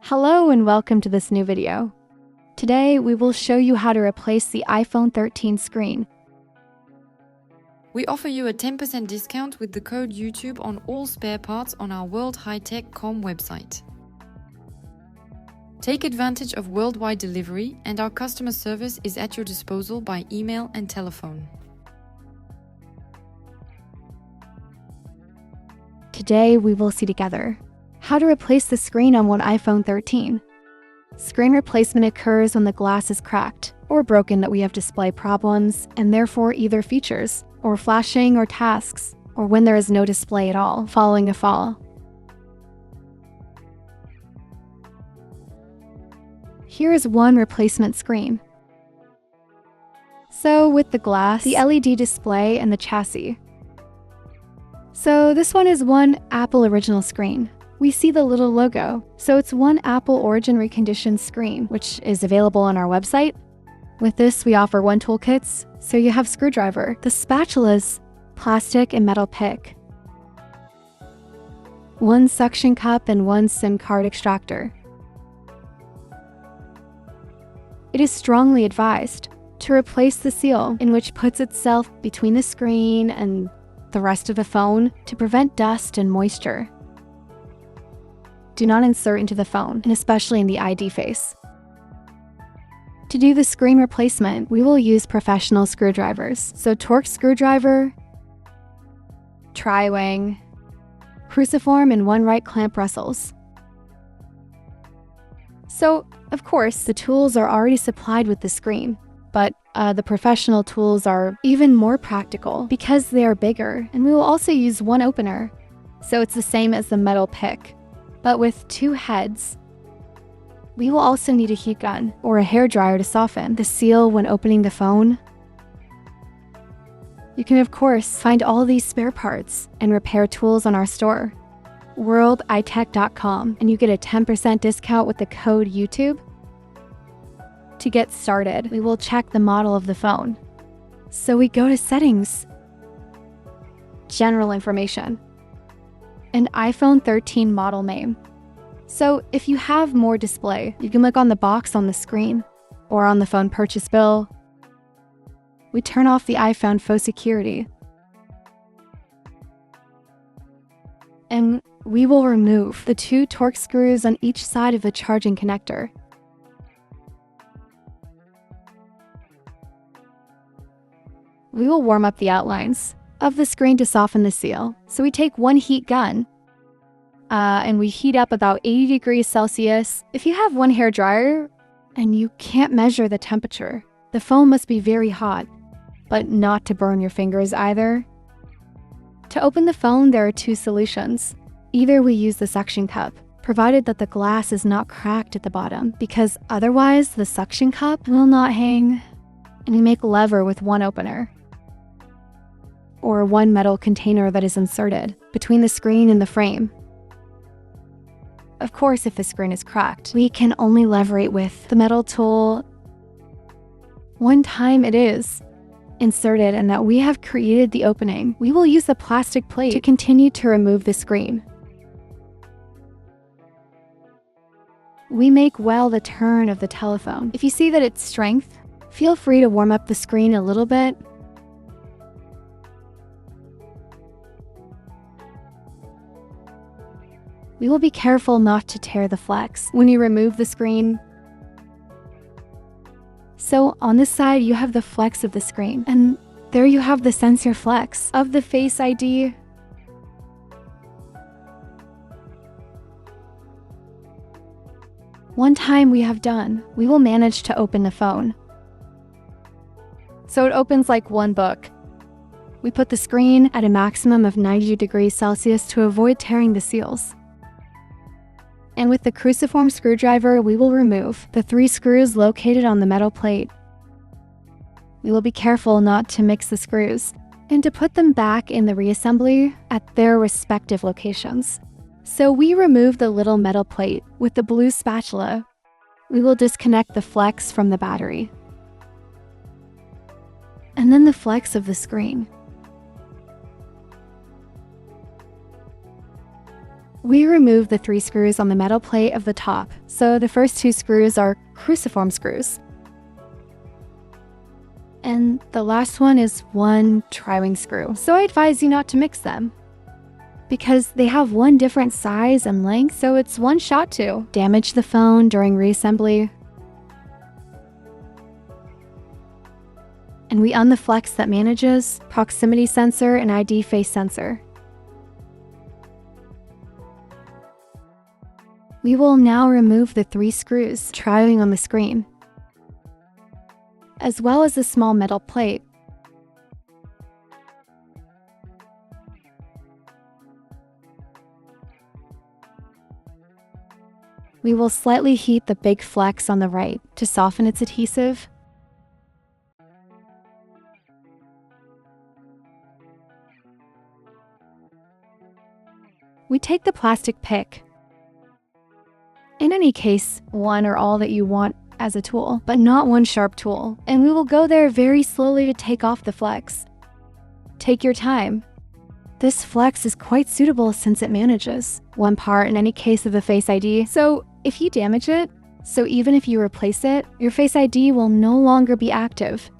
Hello and welcome to this new video. Today we will show you how to replace the iPhone 13 screen. We offer you a 10% discount with the code YouTube on all spare parts on our worldhightech.com website. Take advantage of worldwide delivery, and our customer service is at your disposal by email and telephone. Today we will see together how to replace the screen on one iPhone 13. Screen replacement occurs when the glass is cracked or broken, that we have display problems and therefore either features or flashing or tasks, or when there is no display at all following a fall. Here is one replacement screen. So with the glass, the LED display, and the chassis. So this one is one Apple original screen. We see the little logo, so it's one Apple Origin reconditioned screen, which is available on our website. With this, we offer one toolkits, so you have screwdriver, the spatulas, plastic and metal pick, one suction cup, and one SIM card extractor. It is strongly advised to replace the seal, in which puts itself between the screen and the rest of the phone to prevent dust and moisture. Do not insert into the phone, and especially in the ID face. To do the screen replacement, we will use professional screwdrivers. So Torx screwdriver, tri-wing, cruciform, and one right clamp Russells. So, of course, the tools are already supplied with the screen, but the professional tools are even more practical because they are bigger, and we will also use one opener. So it's the same as the metal pick, but with two heads. We will also need a heat gun or a hairdryer to soften the seal when opening the phone. You can, of course, find all these spare parts and repair tools on our store, worldwilde.com, and you get a 10% discount with the code YouTube. To get started, we will check the model of the phone. So we go to Settings, General Information, and iPhone 13 model name. So if you have more display, you can look on the box on the screen or on the phone purchase bill. We turn off the iPhone faux security, and we will remove the two Torx screws on each side of the charging connector. We will warm up the outlines of the screen to soften the seal. So we take one heat gun and we heat up about 80 degrees Celsius. If you have one hair dryer and you can't measure the temperature, the phone must be very hot, but not to burn your fingers either. To open the phone, there are two solutions. Either we use the suction cup, provided that the glass is not cracked at the bottom, because otherwise the suction cup will not hang, and we make lever with one opener, or one metal container that is inserted between the screen and the frame. Of course, if the screen is cracked, we can only leverate with the metal tool. One time it is inserted and that we have created the opening, we will use the plastic plate to continue to remove the screen. We make well the turn of the telephone. If you see that it's strength, feel free to warm up the screen a little bit. We will be careful not to tear the flex when you remove the screen. So on this side, you have the flex of the screen, and there you have the sensor flex of the Face ID. One time we have done, we will manage to open the phone. So it opens like one book. We put the screen at a maximum of 90 degrees Celsius to avoid tearing the seals. And with the cruciform screwdriver, we will remove the three screws located on the metal plate. We will be careful not to mix the screws and to put them back in the reassembly at their respective locations. So we remove the little metal plate with the blue spatula. We will disconnect the flex from the battery, and then the flex of the screen. We remove the 3 screws on the metal plate of the top, so the first 2 screws are cruciform screws. And the last one is one tri-wing screw, so I advise you not to mix them, because they have one different size and length, so it's one shot to damage the phone during reassembly. And we un the flex that manages proximity sensor and ID face sensor. We will now remove the 3 screws tri-wing on the screen, as well as the small metal plate. We will slightly heat the big flex on the right to soften its adhesive. We take the plastic pick. In any case, one or all that you want as a tool, but not one sharp tool, and we will go there very slowly to take off the flex. Take your time. This flex is quite suitable since it manages one part in any case of the Face ID, so if you damage it, so even if you replace it, your Face ID will no longer be active.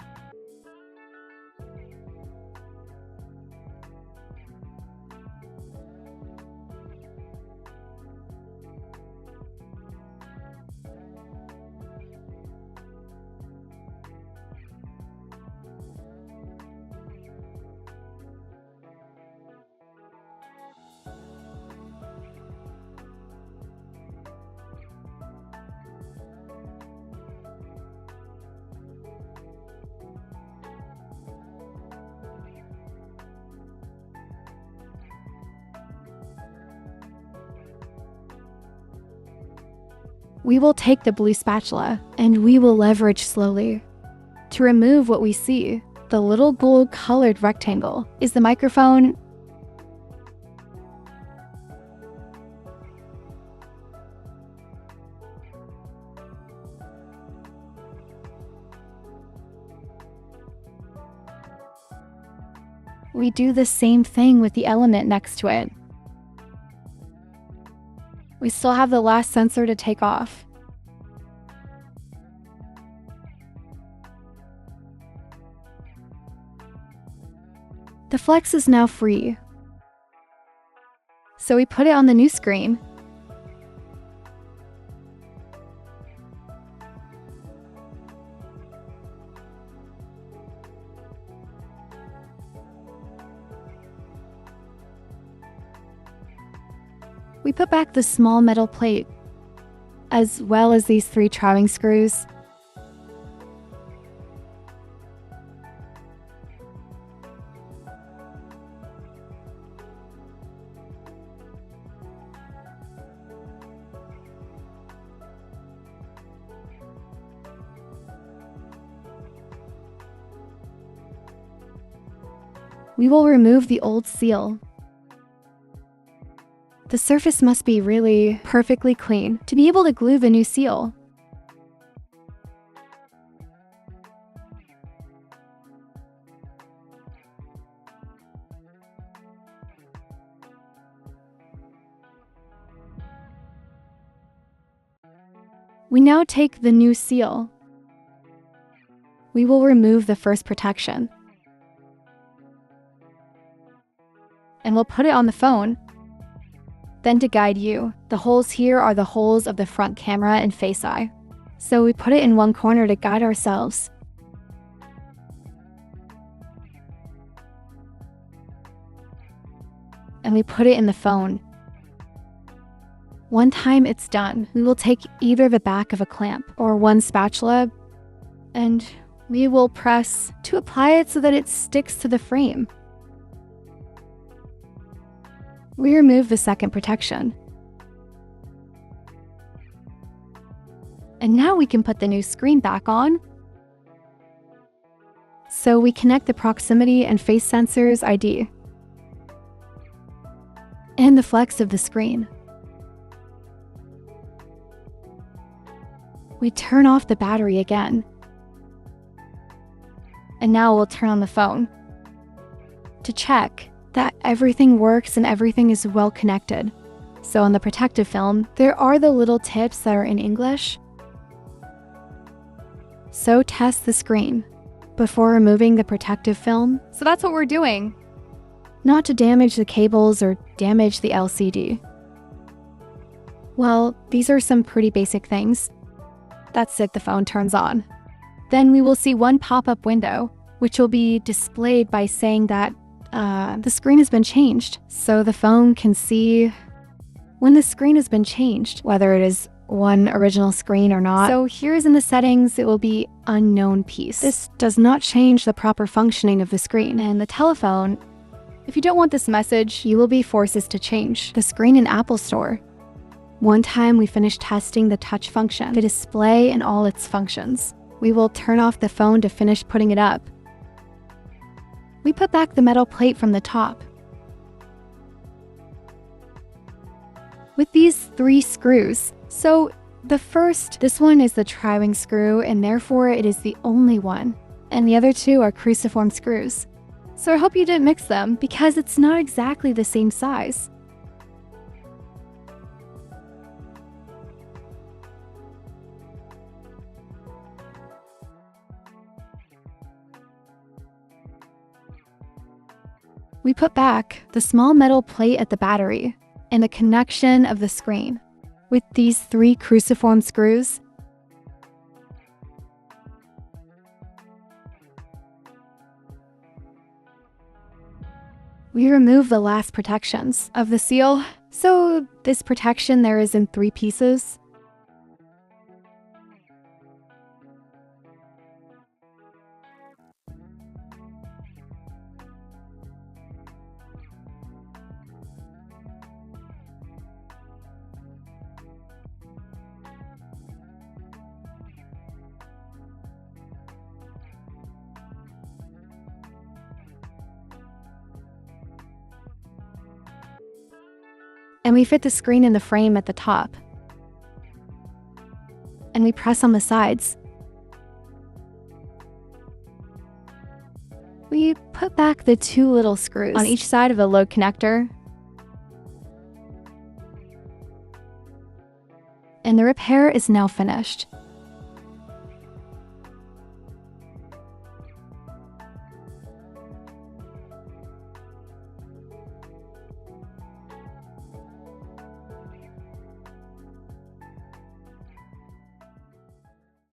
We will take the blue spatula and we will leverage slowly to remove what we see. The little gold colored rectangle is the microphone. We do the same thing with the element next to it. We still have the last sensor to take off. The flex is now free, so we put it on the new screen. We put back the small metal plate, as well as these 3 tri-wing screws. We will remove the old seal. The surface must be really perfectly clean to be able to glue the new seal. We now take the new seal. We will remove the first protection, and we'll put it on the phone. Then to guide you, the holes here are the holes of the front camera and Face ID. So we put it in one corner to guide ourselves. And we put it in the phone. One time it's done, we will take either the back of a clamp or one spatula, and we will press to apply it so that it sticks to the frame. We remove the second protection. And now we can put the new screen back on. So we connect the proximity and face sensors ID and the flex of the screen. We turn off the battery again. And now we'll turn on the phone to check that everything works and everything is well connected. So on the protective film, there are the little tips that are in English. So test the screen before removing the protective film. So that's what we're doing. Not to damage the cables or damage the LCD. Well, these are some pretty basic things. That's it, the phone turns on. Then we will see one pop-up window, which will be displayed by saying that the screen has been changed. So the phone can see when the screen has been changed, whether it is one original screen or not. So here's in the settings, it will be unknown piece. This does not change the proper functioning of the screen. And the telephone, if you don't want this message, you will be forced to change the screen in Apple Store. One time we finished testing the touch function, the display and all its functions. We will turn off the phone to finish putting it up. We put back the metal plate from the top. With these 3 screws. So this one is the tri-wing screw, and therefore it is the only one. And the other 2 are cruciform screws. So I hope you didn't mix them, because it's not exactly the same size. We put back the small metal plate at the battery and the connection of the screen with these 3 cruciform screws. We remove the last protections of the seal. So this protection there is in 3 pieces. And we fit the screen in the frame at the top. And we press on the sides. We put back the 2 little screws on each side of the load connector. And the repair is now finished.